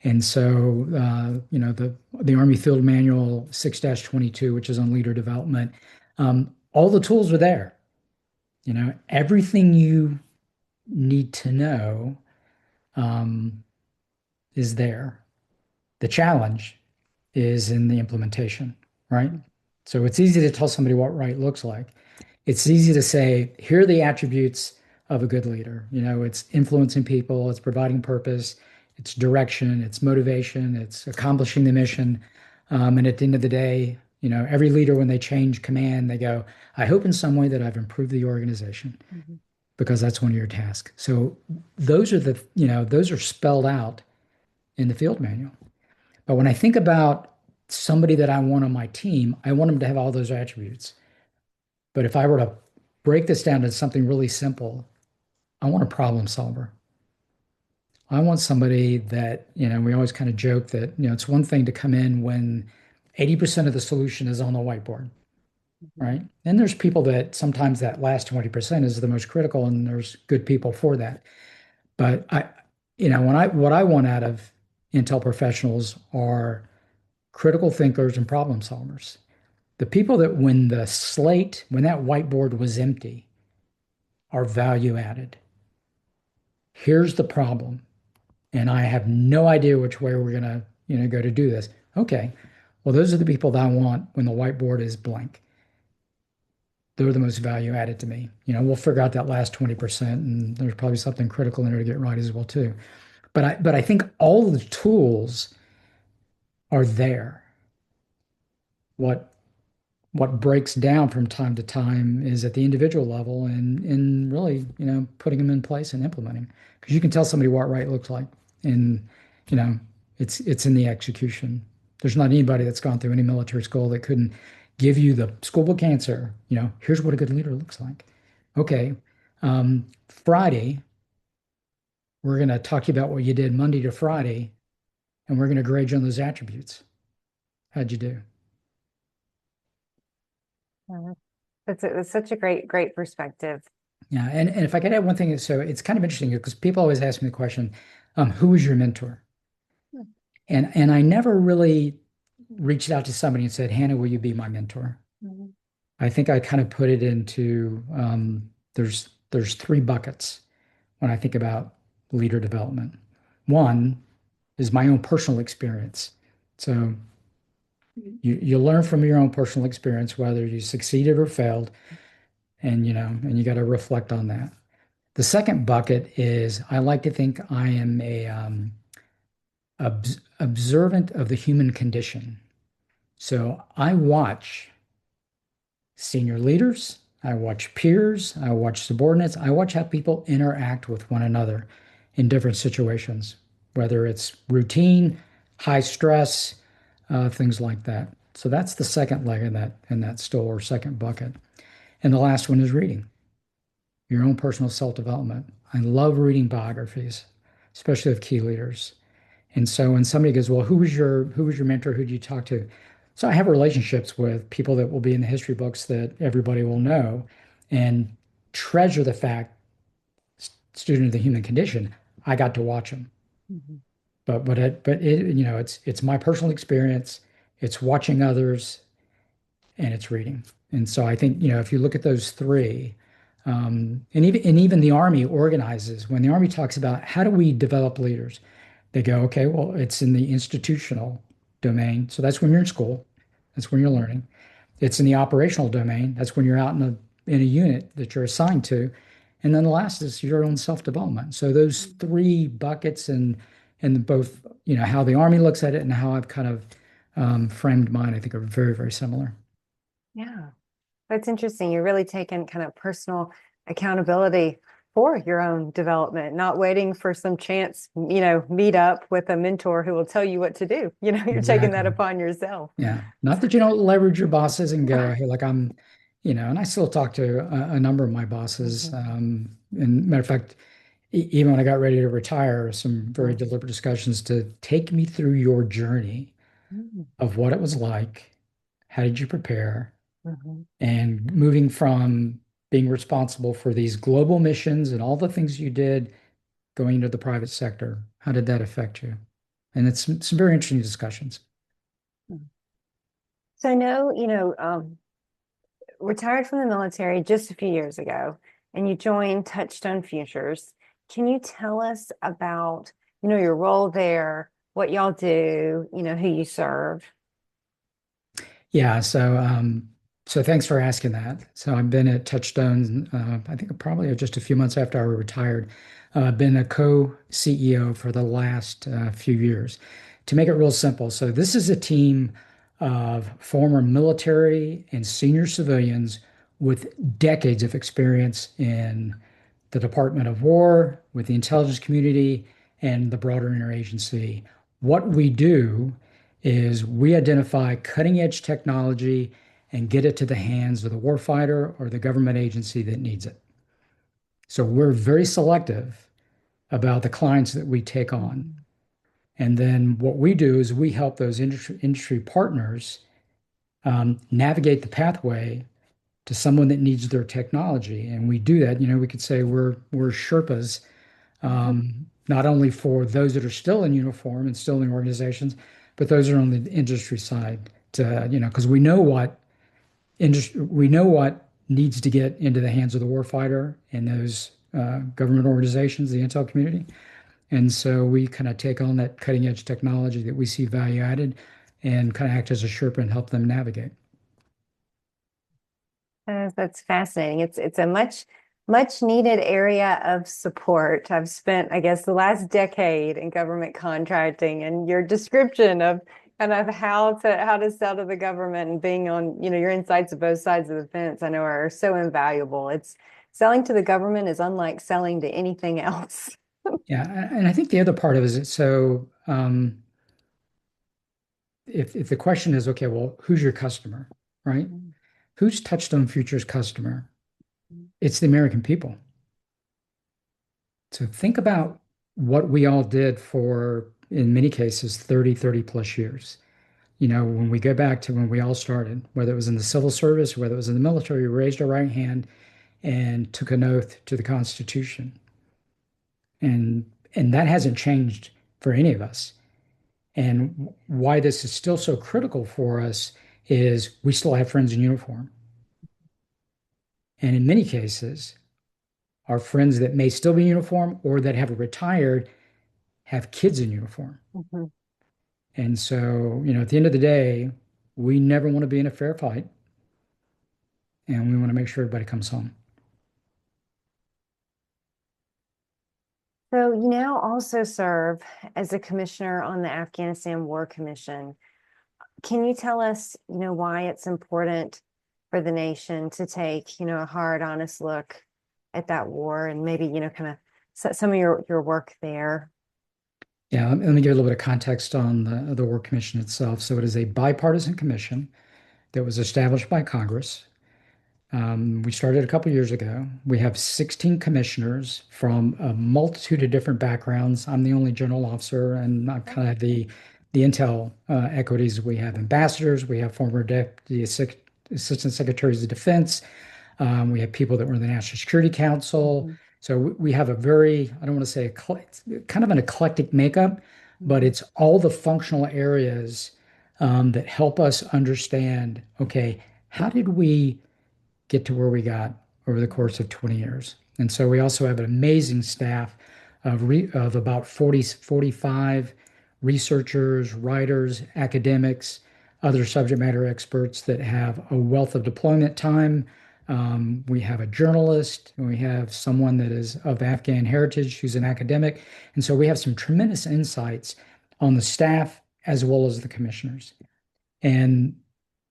And so, the Army Field Manual 6-22, which is on leader development, all the tools are there. Everything you need to know is there. The challenge is in the implementation, right? So it's easy to tell somebody what right looks like. It's easy to say, here are the attributes of a good leader. It's influencing people, it's providing purpose, it's direction, it's motivation, it's accomplishing the mission. And at the end of the day, every leader, when they change command, they go, I hope in some way that I've improved the organization because that's one of your tasks. So those are spelled out in the field manual. But when I think about somebody that I want on my team, I want them to have all those attributes. But if I were to break this down to something really simple, I want a problem solver. I want somebody that, we always kind of joke that, it's one thing to come in when 80% of the solution is on the whiteboard, right? And there's people that sometimes that last 20% is the most critical, and there's good people for that. But what I want out of Intel professionals are critical thinkers and problem solvers. The people that when that whiteboard was empty, are value added. Here's the problem, and I have no idea which way we're gonna, go to do this. Okay, well, those are the people that I want when the whiteboard is blank. They're the most value added to me. We'll figure out that last 20%, and there's probably something critical in there to get right as well too. But I think all the tools are there. What What breaks down from time to time is at the individual level and really, putting them in place and implementing. Because you can tell somebody what right looks like. And, you know, it's in the execution. There's not anybody that's gone through any military school that couldn't give you the school book answer. Here's what a good leader looks like. Okay. Friday, we're going to talk to you about what you did Monday to Friday, and we're going to grade you on those attributes. How'd you do? Mhm. It's such a great perspective. Yeah, and if I could add one thing, so it's kind of interesting because people always ask me the question, who was your mentor? And I never really reached out to somebody and said, Hannah, will you be my mentor? Mhm. I think I kind of put it into there's three buckets when I think about leader development. One is my own personal experience. So you learn from your own personal experience, whether you succeeded or failed, and you got to reflect on that. The second bucket is I like to think I am a observant of the human condition. So I watch senior leaders, I watch peers, I watch subordinates, I watch how people interact with one another in different situations, whether it's routine, high stress, things like that. So that's the second leg in that stool or second bucket. And the last one is reading, your own personal self-development. I love reading biographies, especially of key leaders. And so when somebody goes, well, who was your mentor? Who did you talk to? So I have relationships with people that will be in the history books that everybody will know and treasure the fact, student of the human condition, I got to watch them. Mhm. But it's my personal experience, it's watching others, and it's reading. And so I think, if you look at those three, and even the Army organizes, when the Army talks about how do we develop leaders, they go, okay, well, it's in the institutional domain. So that's when you're in school, that's when you're learning. It's in the operational domain. That's when you're out in a unit that you're assigned to. And then the last is your own self-development. So those three buckets and both, how the Army looks at it and how I've kind of framed mine, I think are very, very similar. Yeah. That's interesting. You're really taking kind of personal accountability for your own development, not waiting for some chance, meet up with a mentor who will tell you what to do. You're taking that Exactly. upon yourself. Yeah. Not that you don't leverage your bosses and go, hey, like and I still talk to a number of my bosses. Mhm. And matter of fact, even when I got ready to retire, some very Mhm. deliberate discussions to take me through your journey Mhm. of what it was like. How did you prepare? Mhm. And moving from being responsible for these global missions and all the things you did going into the private sector, how did that affect you? And it's some very interesting discussions. So I know, retired from the military just a few years ago, and you joined Touchstone Futures. Can you tell us about, your role there, what y'all do, who you serve? Yeah, so thanks for asking that. So I've been at Touchstone, I think probably just a few months after I retired. I've been a co-CEO for the last few years. To make it real simple, so this is a team of former military and senior civilians with decades of experience in the Department of War, with the intelligence community, and the broader interagency. What we do is we identify cutting edge technology and get it to the hands of the warfighter or the government agency that needs it. So we're very selective about the clients that we take on. Mhm. And then what we do is we help those industry partners navigate the pathway to someone that needs their technology. And we do that, we could say we're Sherpas, not only for those that are still in uniform and still in organizations, but those are on the industry side because we know what needs to get into the hands of the warfighter and those government organizations, the intel community. And so we kind of take on that cutting edge technology that we see value added and kind of act as a Sherpa and help them navigate. That's fascinating. It's a much needed area of support. I've spent, I guess, the last decade in government contracting, and your description of and of how to sell to the government and being on, your insights of both sides of the fence, I know are so invaluable. It's selling to the government is unlike selling to anything else. Yeah, and I think the other part of it is if the question is, okay, well, who's your customer, right? Who's Touchstone Futures customer? It's the American people. So think about what we all did for, in many cases, 30 plus years. When we go back to when we all started, whether it was in the civil service, whether it was in the military, we raised our right hand and took an oath to the Constitution. And that hasn't changed for any of us. And why this is still so critical for us is we still have friends in uniform. And in many cases, our friends that may still be in uniform or that have retired have kids in uniform. Mhm. And so, at the end of the day, we never want to be in a fair fight, and we want to make sure everybody comes home. So you now also serve as a commissioner on the Afghanistan War Commission. Can you tell us, why it's important for the nation to take, a hard, honest look at that war and maybe, kind of some of your work there? Yeah, let me give a little bit of context on the War Commission itself. So it is a bipartisan commission that was established by Congress. We started a couple years ago. We have 16 commissioners from a multitude of different backgrounds. I'm the only general officer, and I kind of have the intel equities. We have ambassadors, we have former deputy assistant secretaries of defense, we have people that were in the National Security Council. Mhm. So we have a very, I don't want to say kind of an eclectic makeup, but Mhm. it's all the functional areas that help us understand, okay, how did we get to where we got over the course of 20 years. And so we also have an amazing staff of about 45 researchers, writers, academics, other subject matter experts that have a wealth of deployment time. We have a journalist, and we have someone that is of Afghan heritage who's an academic. And so we have some tremendous insights on the staff as well as the commissioners. And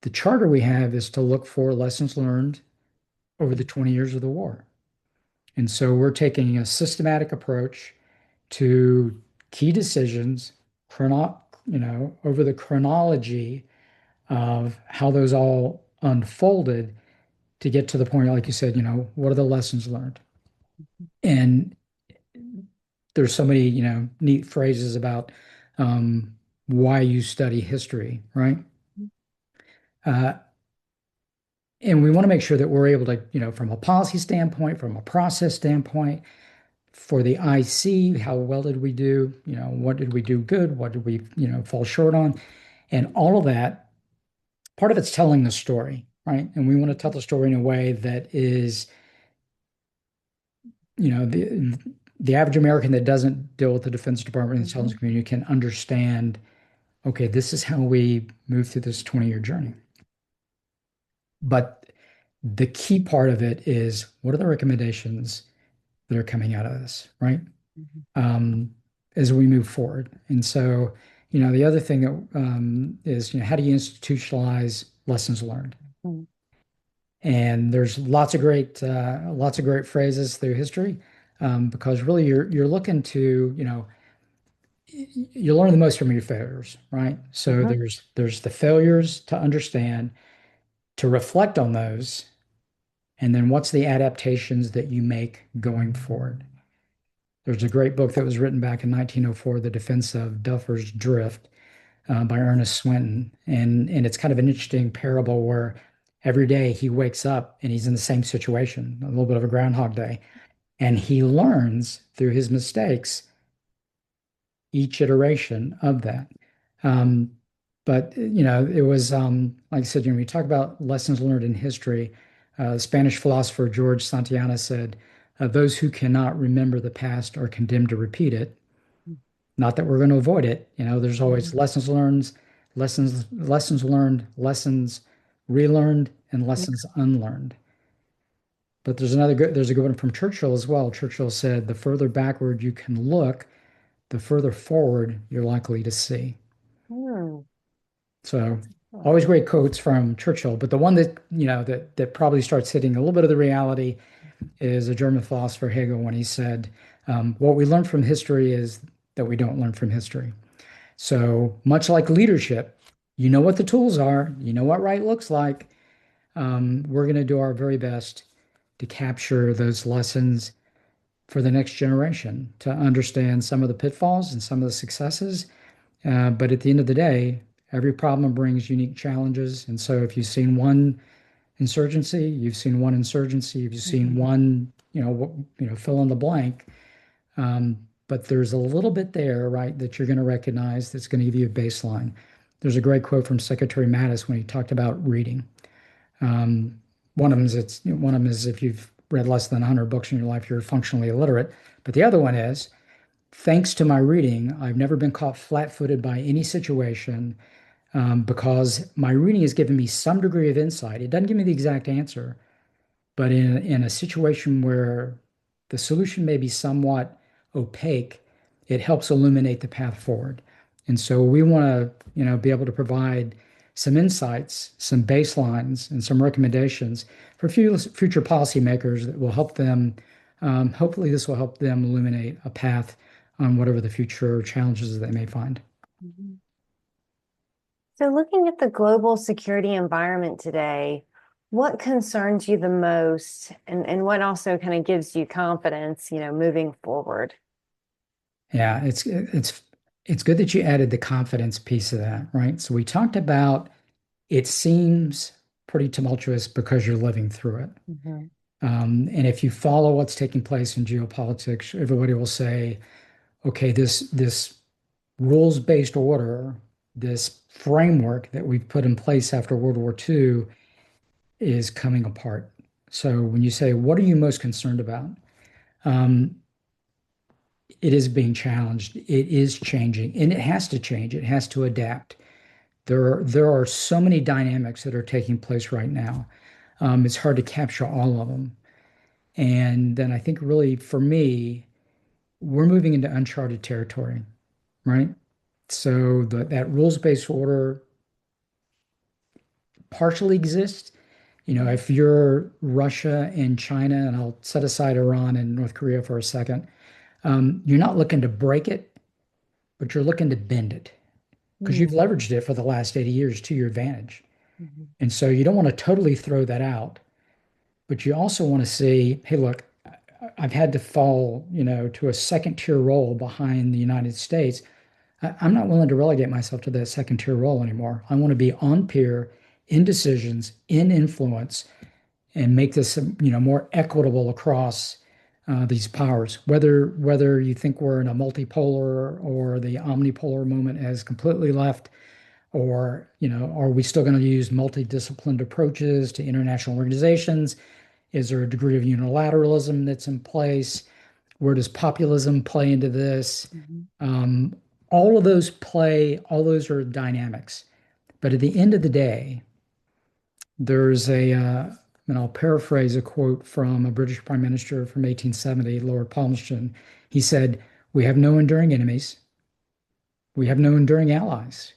the charter we have is to look for lessons learned over the 20 years of the war. And so we're taking a systematic approach to key decisions, over the chronology of how those all unfolded to get to the point, like you said, what are the lessons learned? And there's so many, neat phrases about why you study history, right? Uh, and we want to make sure that we're able to, from a policy standpoint, from a process standpoint, for the IC, how well did we do? What did we do good? What did we, fall short on? And all of that, part of it's telling the story, right? And we want to tell the story in a way that is, the average American that doesn't deal with the Defense Department and the intelligence Mhm. community can understand, okay, this is how we move through this 20-year journey. But the key part of it is what are the recommendations that are coming out of this, right? Mhm. um, as we move forward. And so, the other thing that is, how do you institutionalize lessons learned? Mhm. And there's lots of great phrases through history, because really you're looking to, you learn the most from your failures, right? So Mhm. there's the failures to understand, to reflect on those, and then what's the adaptations that you make going forward. There's a great book that was written back in 1904, The Defense of Duffer's Drift, by Ernest Swinton. And it's kind of an interesting parable where every day he wakes up and he's in the same situation, a little bit of a Groundhog Day. And he learns through his mistakes each iteration of that. Um, but, it was, like I said, we talk about lessons learned in history. Spanish philosopher George Santayana said, those who cannot remember the past are condemned to repeat it. Not that we're going to avoid it. There's always Mhm. lessons learned, lessons relearned, and Yeah. lessons unlearned. But there's a good one from Churchill as well. Churchill said, the further backward you can look, the further forward you're likely to see. Hmm. So Oh, always great quotes from Churchill, but the one that, that probably starts hitting a little bit of the reality is a German philosopher Hegel when he said, what we learn from history is that we don't learn from history. So much like leadership, you know what the tools are, you know what right looks like. We're going to do our very best to capture those lessons for the next generation, to understand some of the pitfalls and some of the successes. But at the end of the day, every problem brings unique challenges. And so if you've seen one insurgency, you've seen one insurgency, you've seen mhm, one, fill in the blank. But there's a little bit there, right, that you're going to recognize that's going to give you a baseline. There's a great quote from Secretary Mattis when he talked about reading. Um, one of them is if you've read less than 100 books in your life, you're functionally illiterate. But the other one is, thanks to my reading, I've never been caught flat-footed by any situation because my reading has given me some degree of insight. It doesn't give me the exact answer, but in a situation where the solution may be somewhat opaque, it helps illuminate the path forward. And so we want to, be able to provide some insights, some baselines, and some recommendations for future policymakers that will help them. Hopefully, this will help them illuminate a path on whatever the future challenges they may find. mhm. So looking at the global security environment today, what concerns you the most and what also kind of gives you confidence, moving forward? Yeah, it's good that you added the confidence piece of that, right? So we talked about it seems pretty tumultuous because you're living through it. Mhm, And if you follow what's taking place in geopolitics, everybody will say, okay, this rules-based order, this framework that we've put in place after World War II is coming apart. So when you say, what are you most concerned about? Um, it is being challenged. It is changing, and it has to change. It has to adapt. There are so many dynamics that are taking place right now. It's hard to capture all of them. And then I think really for me, we're moving into uncharted territory, right? So that rules-based order partially exists. mhm, If you're Russia and China, and I'll set aside Iran and North Korea for a second, you're not looking to break it, but you're looking to bend it because you've mm, leveraged it for the last 80 years to your advantage. mhm, And so you don't want to totally throw that out, but you also want to say, hey, look, I've had to fall, to a second tier role behind the United States. I'm not willing to relegate myself to that second tier role anymore. I want to be on peer in decisions, in influence, and make this, more equitable across these powers. Whether you think we're in a multipolar or the omnipolar moment has completely left, or, are we still going to use multidisciplined approaches to international organizations? Is there a degree of unilateralism that's in place? Where does populism play into this? mhm, Um, all those are dynamics. But at the end of the day, there's and I'll paraphrase a quote from a British Prime Minister from 1870, Lord Palmerston. He said, we have no enduring enemies. We have no enduring allies.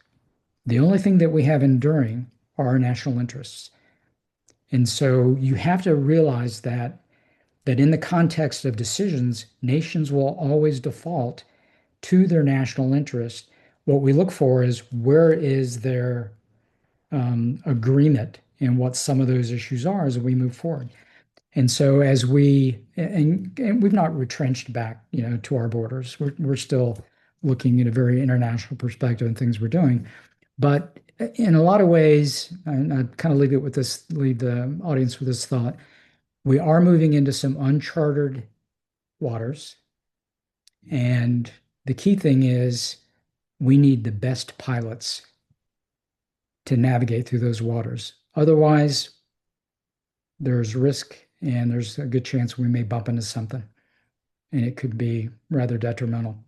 The only thing that we have enduring are our national interests. And so you have to realize that in the context of decisions, nations will always default to their national interest. What we look for is where is their agreement in what some of those issues are as we move forward. And so and we've not retrenched back, to our borders. We're still looking at a very international perspective and things we're doing. But in a lot of ways, and I kind of leave the audience with this thought, we are moving into some uncharted waters. And the key thing is we need the best pilots to navigate through those waters. Otherwise, there's risk and there's a good chance we may bump into something. And it could be rather detrimental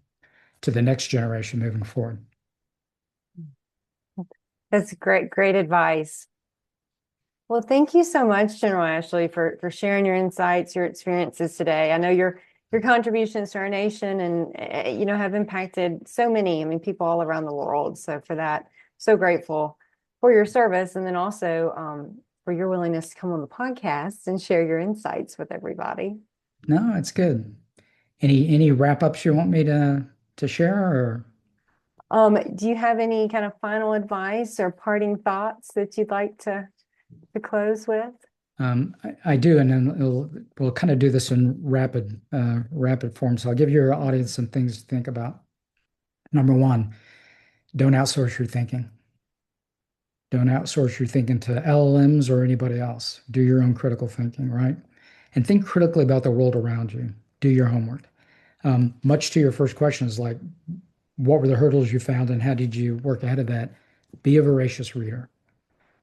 to the next generation moving forward. mhm. That's great, great advice. Well, thank you so much, General Ashley, for sharing your insights, your experiences today. I know your contributions to our nation and have impacted so many, I mean, people all around the world. So for that, so grateful. for your service, and then also for your willingness to come on the podcast and share your insights with everybody. No, it's good. Any wrap ups you want me to share or Do you have any kind of final advice or parting thoughts that you'd like to close with? I do, and then we'll kind of do this in rapid form. So I'll give your audience some things to think about. Number one, don't outsource your thinking. Don't outsource your thinking to LLMs or anybody else. Do your own critical thinking, right? And think critically about the world around you. Do your homework. Much to your first question is like, what were the hurdles you found and how did you work ahead of that? Be a voracious reader,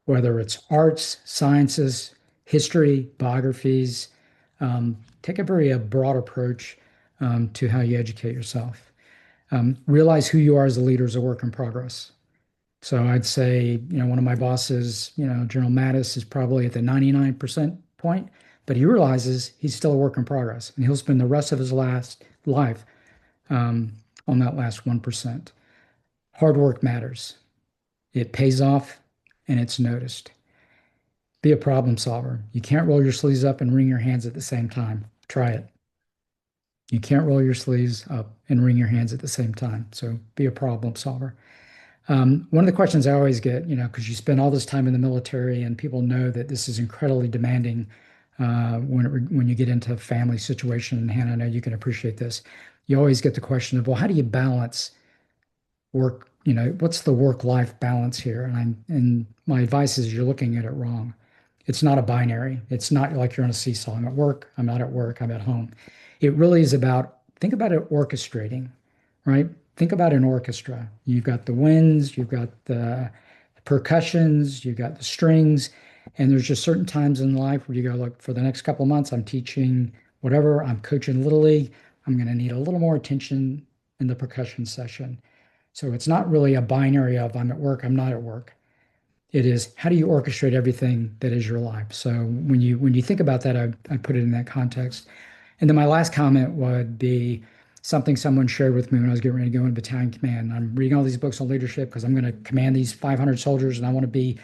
whether it's arts, sciences, history, biographies. Take a very broad approach to how you educate yourself. Realize who you are as a leader is a work in progress. So I'd say, one of my bosses, General Mattis is probably at the 99% point, but he realizes he's still a work in progress and he'll spend the rest of his last life on that last 1%. Hard work matters. It pays off and it's noticed. Be a problem solver. You can't roll your sleeves up and wring your hands at the same time. Try it. You can't roll your sleeves up and wring your hands at the same time. So be a problem solver. One of the questions I always get, because you spend all this time in the military and people know that this is incredibly demanding when you get into a family situation. And Hannah, I know you can appreciate this. You always get the question of, well, how do you balance work? What's the work-life balance here? And my advice is you're looking at it wrong. It's not a binary. It's not like you're on a seesaw. I'm at work, I'm not at work, I'm at home. It really is about, think about it orchestrating, right? Think about an orchestra. You've got the winds, you've got the percussions, you've got the strings, and there's just certain times in life where you go, look, for the next couple of months, I'm teaching whatever, I'm coaching Little League, I'm going to need a little more attention in the percussion session. So it's not really a binary of I'm at work, I'm not at work. It is how do you orchestrate everything that is your life? So when you think about that, I put it in that context. And then my last comment would be something someone shared with me when I was getting ready to go into battalion command. I'm reading all these books on leadership because I'm going to command these 500 soldiers and I want to be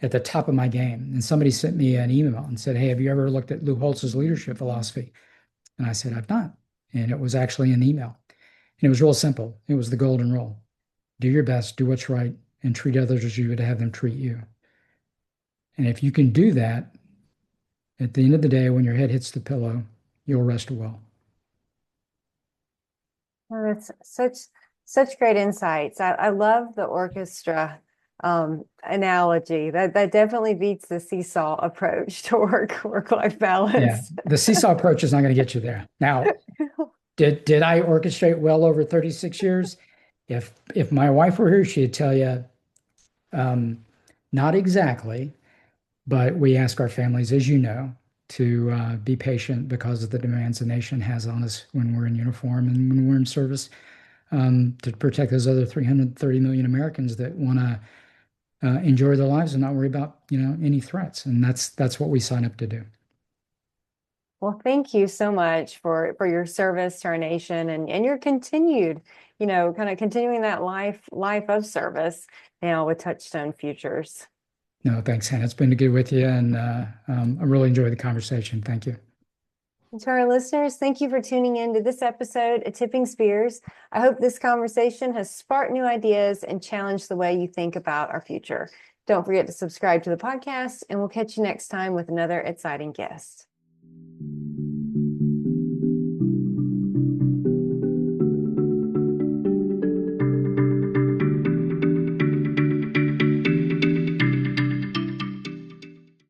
at the top of my game. And somebody sent me an email and said, hey, have you ever looked at Lou Holtz's leadership philosophy? And I said, I've not. And it was actually an email. And it was real simple. It was the golden rule. Do your best, do what's right, and treat others as you would have them treat you. And if you can do that, at the end of the day, when your head hits the pillow, you'll rest well. Oh, that's such great insights. I love the orchestra analogy. That definitely beats the seesaw approach to work-life Yeah, balance. the seesaw approach is not going to get you there. Now, did I orchestrate well over 36 years? If my wife were here, she'd tell you, not exactly, but we ask our families, as you know, to be patient because of the demands the nation has on us when we're in uniform and when we're in service, to protect those other 330 million Americans that want to enjoy their lives and not worry about, any threats. And that's what we sign up to do. Well, thank you so much for your service to our nation and your continued, kind of continuing that life of service now with Touchstone Futures. No, thanks, Hannah. It's been good with you, and I really enjoyed the conversation. Thank you. And to our listeners, thank you for tuning in to this episode of Tipping Spears. I hope this conversation has sparked new ideas and challenged the way you think about our future. Don't forget to subscribe to the podcast, and we'll catch you next time with another exciting guest.